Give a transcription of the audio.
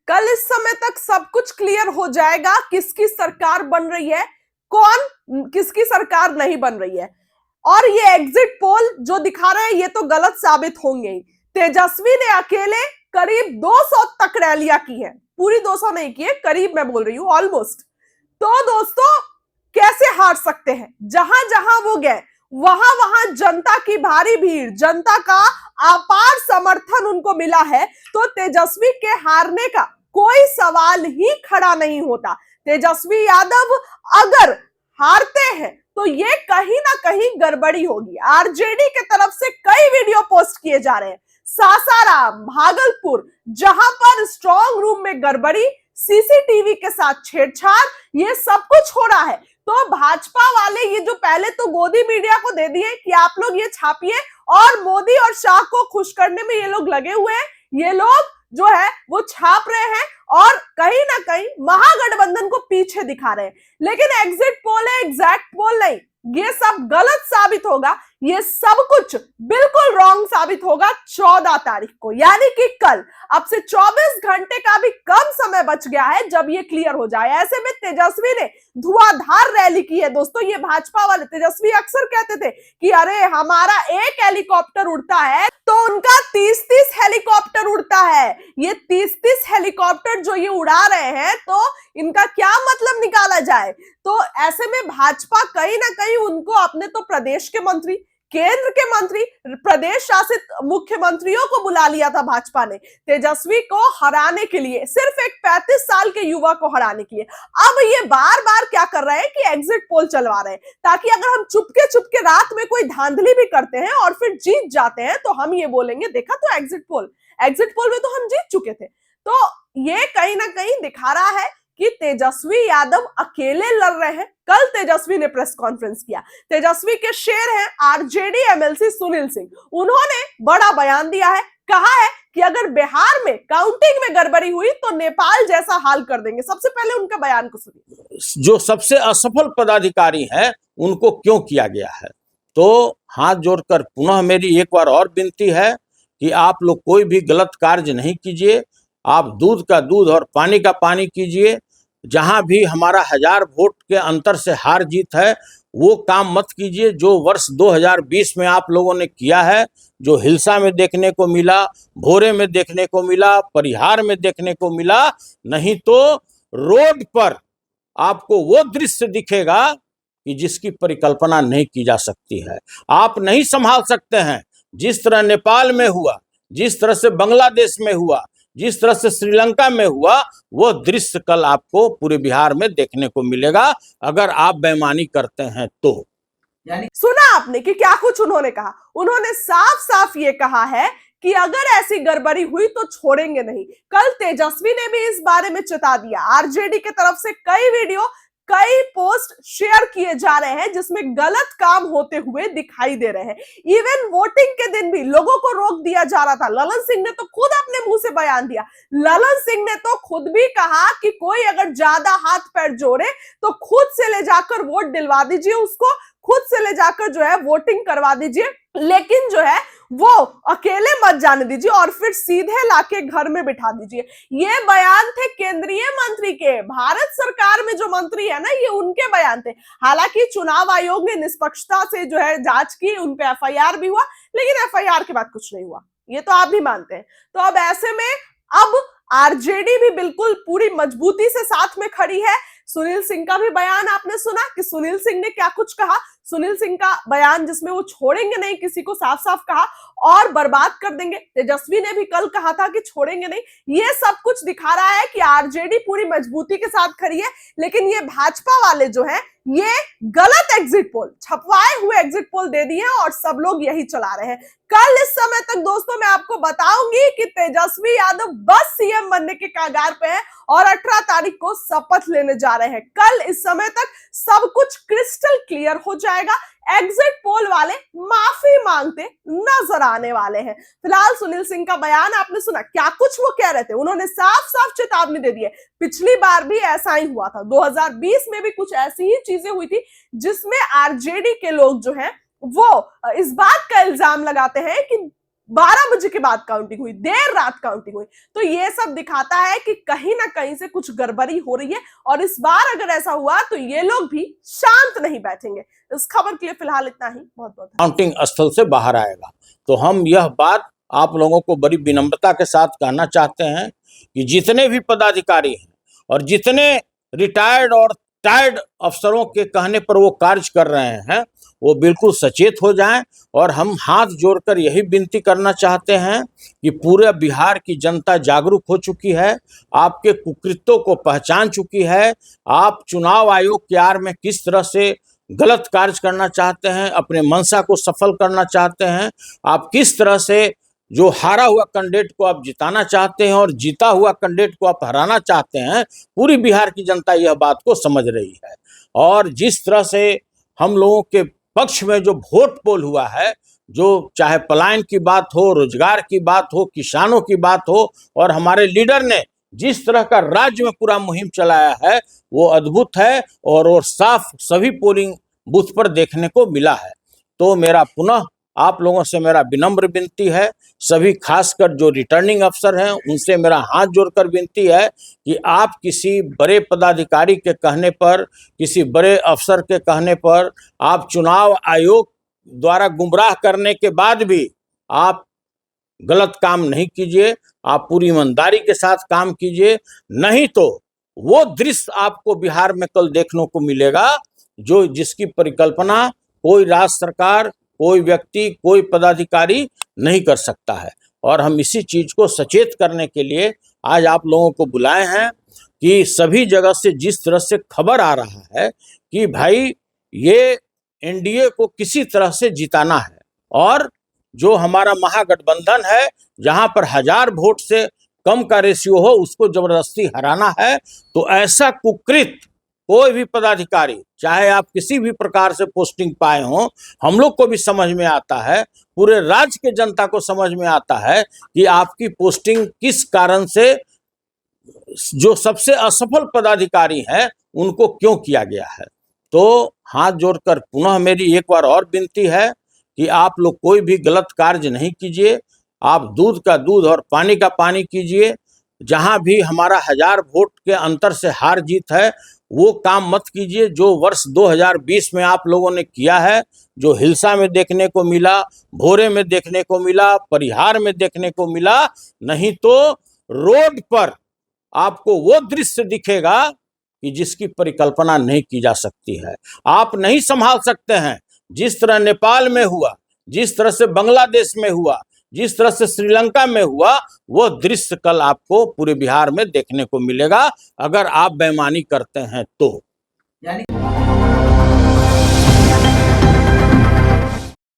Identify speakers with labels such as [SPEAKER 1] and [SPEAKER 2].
[SPEAKER 1] कल इस समय तक सब कुछ क्लियर हो जाएगा किसकी सरकार बन रही है, कौन किसकी सरकार नहीं बन रही है। और ये एग्जिट पोल जो दिखा रहे हैं ये तो गलत साबित होंगे ही। तेजस्वी ने अकेले करीब 200 तक रैलियां की है, पूरी 200 नहीं की है, करीब मैं बोल रही हूं, ऑलमोस्ट। तो दोस्तों कैसे हार सकते हैं? जहां जहां वो गए वहां वहां जनता की भारी भीड़, जनता का अपार समर्थन उनको मिला है, तो तेजस्वी के हारने का कोई सवाल ही खड़ा नहीं होता। तेजस्वी यादव अगर हारते हैं तो ये कहीं ना कहीं गड़बड़ी होगी। आरजेडी के तरफ से कई वीडियो पोस्ट किए जा रहे हैं, सासाराम, भागलपुर, जहां पर स्ट्रांग रूम में गड़बड़ी, सीसीटीवी के साथ छेड़छाड़, ये सब कुछ हो रहा है। तो भाजपा वाले ये जो पहले तो गोदी मीडिया को दे दिए कि आप लोग ये छापिए, और मोदी और शाह को खुश करने में ये लोग लगे हुए हैं। ये लोग जो है वो छाप रहे हैं और कहीं ना कहीं महागठबंधन को पीछे दिखा रहे हैं। लेकिन एग्जिट पोल है, एग्जैक्ट पोल नहीं। ये सब गलत साबित होगा, ये सब कुछ बिल्कुल रॉन्ग साबित होगा 14 तारीख को, यानी कि कल। अब से 24 घंटे का भी कम समय बच गया है जब ये क्लियर हो जाए। ऐसे में तेजस्वी ने धुआंधार रैली की है दोस्तों। ये भाजपा वाले, तेजस्वी अक्सर कहते थे कि अरे हमारा एक हेलीकॉप्टर उड़ता है तो उनका 30-30 हेलीकॉप्टर उड़ता है। ये 30-30 हेलीकॉप्टर जो ये उड़ा रहे हैं तो इनका क्या मतलब निकाला जाए? तो ऐसे में भाजपा कहीं ना कहीं उनको अपने तो प्रदेश के मंत्री, केंद्र के मंत्री, प्रदेश शासित मुख्यमंत्रियों को बुला लिया था भाजपा ने तेजस्वी को हराने के लिए, सिर्फ एक 35 साल के युवा को हराने के लिए। अब ये बार बार क्या कर रहे हैं कि एग्जिट पोल चलवा रहे हैं, ताकि अगर हम चुपके चुपके रात में कोई धांधली भी करते हैं और फिर जीत जाते हैं तो हम ये बोलेंगे देखा तो एग्जिट पोल में तो हम जीत चुके थे। तो ये कहीं ना कहीं दिखा रहा है कि तेजस्वी यादव अकेले लड़ रहे हैं। कल तेजस्वी ने प्रेस कॉन्फ्रेंस किया। तेजस्वी के शेर हैं आरजेडी एमएलसी सुनील सिंह। उन्होंने बड़ा बयान दिया है, कहा है कि अगर बिहार में काउंटिंग में गड़बड़ी हुई तो नेपाल जैसा हाल कर देंगे। सबसे पहले उनका बयान को सुनिए।
[SPEAKER 2] जो सबसे असफल पदाधिकारी है उनको क्यों किया गया है? तो हाथ जोड़कर पुनः मेरी एक बार और विनती है कि आप लोग कोई भी गलत कार्य नहीं कीजिए। आप दूध का दूध और पानी का पानी कीजिए। जहां भी हमारा 1000 वोट के अंतर से हार जीत है वो काम मत कीजिए जो वर्ष 2020 में आप लोगों ने किया है, जो हिलसा में देखने को मिला, भोरे में देखने को मिला, परिहार में देखने को मिला। नहीं तो रोड पर आपको वो दृश्य दिखेगा कि जिसकी परिकल्पना नहीं की जा सकती है। आप नहीं संभाल सकते हैं। जिस तरह नेपाल में हुआ, जिस तरह से बांग्लादेश में हुआ, जिस तरह से श्रीलंका में हुआ, वो दृश्य कल आपको पूरे बिहार में देखने को मिलेगा अगर आप बेईमानी करते हैं तो।
[SPEAKER 1] सुना आपने कि क्या कुछ उन्होंने कहा? उन्होंने साफ साफ ये कहा है कि अगर ऐसी गड़बड़ी हुई तो छोड़ेंगे नहीं। कल तेजस्वी ने भी इस बारे में चेता दिया। आरजेडी के तरफ से कई वीडियो, कई पोस्ट शेयर किए जा रहे हैं जिसमें गलत काम होते हुए दिखाई दे रहे हैं। इवन वोटिंग के दिन भी लोगों को रोक दिया जा रहा था। ललन सिंह ने तो खुद अपने मुंह से बयान दिया। ललन सिंह ने तो खुद भी कहा कि कोई अगर ज्यादा हाथ पैर जोड़े तो खुद से ले जाकर वोट दिलवा दीजिए, उसको खुद से ले जाकर जो है वोटिंग करवा दीजिए, लेकिन जो है वो अकेले मत जाने दीजिए और फिर सीधे लाके घर में बिठा दीजिए। ये बयान थे केंद्रीय मंत्री के। भारत सरकार में जो मंत्री है ना, ये उनके बयान थे। हालांकि चुनाव आयोग ने निष्पक्षता से जो है जांच की, उनपे एफआईआर भी हुआ, लेकिन एफआईआर के बाद कुछ नहीं हुआ, ये तो आप भी मानते हैं। तो अब ऐसे में अब आरजेडी भी बिल्कुल पूरी मजबूती से साथ में खड़ी है। सुनील सिंह का भी बयान आपने सुना कि सुनील सिंह ने क्या कुछ कहा। सुनील सिंह का बयान जिसमें वो छोड़ेंगे नहीं किसी को, साफ साफ कहा, और बर्बाद कर देंगे। तेजस्वी ने भी कल कहा था कि छोड़ेंगे नहीं। ये सब कुछ दिखा रहा है कि आरजेडी पूरी मजबूती के साथ खड़ी है। लेकिन ये भाजपा वाले जो हैं ये गलत एग्जिट पोल, छपवाए हुए एग्जिट पोल दे दिए और सब लोग यही चला रहे हैं। कल इस समय तक दोस्तों मैं आपको बताऊंगी कि तेजस्वी यादव बस सीएम बनने के कगार पे है और 18 तारीख को शपथ लेने जा रहे हैं। कल इस समय तक सब कुछ क्रिस्टल क्लियर हो जाएगा। एग्जिट पोल वाले माफी मांगते नजर आने वाले हैं। फिलहाल सुनील सिंह का बयान आपने सुना, क्या कुछ वो कह रहे थे। उन्होंने साफ साफ चेतावनी दे दी है। पिछली बार भी ऐसा ही हुआ था, 2020 में भी कुछ ऐसी ही चीजें हुई थी जिसमें आरजेडी के लोग जो हैं वो इस बात का इल्जाम लगाते हैं कि 12 बजे के बाद काउंटिंग हुई, देर रात काउंटिंग हुई। तो ये सब दिखाता है कि कहीं ना कहीं से कुछ गड़बड़ी हो रही है, और इस बार अगर ऐसा हुआ तो ये लोग भी शांत नहीं बैठेंगे। इस खबर के लिए फिलहाल इतना ही। बहुत बहुत
[SPEAKER 2] काउंटिंग स्थल से बाहर आएगा। तो हम यह बात आप लोगों को बड़ी विनम्रता के साथ कहना चाहते हैं कि जितने भी पदाधिकारी हैं और जितने रिटायर्ड और टायर्ड अफसरों के कहने पर वो कार्य कर रहे हैं, वो बिल्कुल सचेत हो जाएं। और हम हाथ जोड़कर यही विनती करना चाहते हैं कि पूरे बिहार की जनता जागरूक हो चुकी है, आपके कुकृत्यों को पहचान चुकी है। आप चुनाव आयोग की आड़ में किस तरह से गलत कार्य करना चाहते हैं, अपने मंशा को सफल करना चाहते हैं, आप किस तरह से जो हारा हुआ कैंडिडेट को आप जिताना चाहते हैं और जीता हुआ कैंडिडेट को आप हराना चाहते हैं, पूरी बिहार की जनता यह बात को समझ रही है। और जिस तरह से हम लोगों के पक्ष में जो वोट पोल हुआ है, जो चाहे पलायन की बात हो, रोजगार की बात हो, किसानों की बात हो, और हमारे लीडर ने जिस तरह का राज्य में पूरा मुहिम चलाया है, वो अद्भुत है और वो साफ सभी पोलिंग बूथ पर देखने को मिला है। तो मेरा पुनः आप लोगों से मेरा विनम्र विनती है, सभी खासकर जो रिटर्निंग अफसर हैं उनसे मेरा हाथ जोड़कर विनती है कि आप किसी बड़े पदाधिकारी के कहने पर, किसी बड़े अफसर के कहने पर, आप चुनाव आयोग द्वारा गुमराह करने के बाद भी आप गलत काम नहीं कीजिए। आप पूरी ईमानदारी के साथ काम कीजिए, नहीं तो वो दृश्य आपको बिहार में कल देखने को मिलेगा जो जिसकी परिकल्पना कोई राज्य सरकार, कोई व्यक्ति, कोई पदाधिकारी नहीं कर सकता है। और हम इसी चीज को सचेत करने के लिए आज आप लोगों को बुलाए हैं कि सभी जगह से जिस तरह से खबर आ रहा है कि भाई ये एनडीए को किसी तरह से जिताना है, और जो हमारा महागठबंधन है जहां पर 1000 वोट से कम का रेशियो हो उसको जबरदस्ती हराना है, तो ऐसा कुकृत कोई भी पदाधिकारी, चाहे आप किसी भी प्रकार से पोस्टिंग पाए हों, हम लोग को भी समझ में आता है, पूरे राज्य के जनता को समझ में आता है कि आपकी पोस्टिंग किस कारण से, जो सबसे असफल पदाधिकारी हैं उनको क्यों किया गया है। तो हाथ जोड़कर पुनः मेरी एक बार और विनती है कि आप लोग कोई भी गलत कार्य नहीं कीजिए, आप दूध का दूध और पानी का पानी कीजिए। जहां भी हमारा 1000 वोट के अंतर से हार जीत है, वो काम मत कीजिए जो वर्ष 2020 में आप लोगों ने किया है, जो हिलसा में देखने को मिला, भोरे में देखने को मिला, परिहार में देखने को मिला। नहीं तो रोड पर आपको वो दृश्य दिखेगा कि जिसकी परिकल्पना नहीं की जा सकती है। आप नहीं संभाल सकते हैं। जिस तरह नेपाल में हुआ, जिस तरह से बांग्लादेश में हुआ, जिस तरह से श्रीलंका में हुआ, वो दृश्य कल आपको पूरे बिहार में देखने को मिलेगा अगर आप बेईमानी करते हैं तो।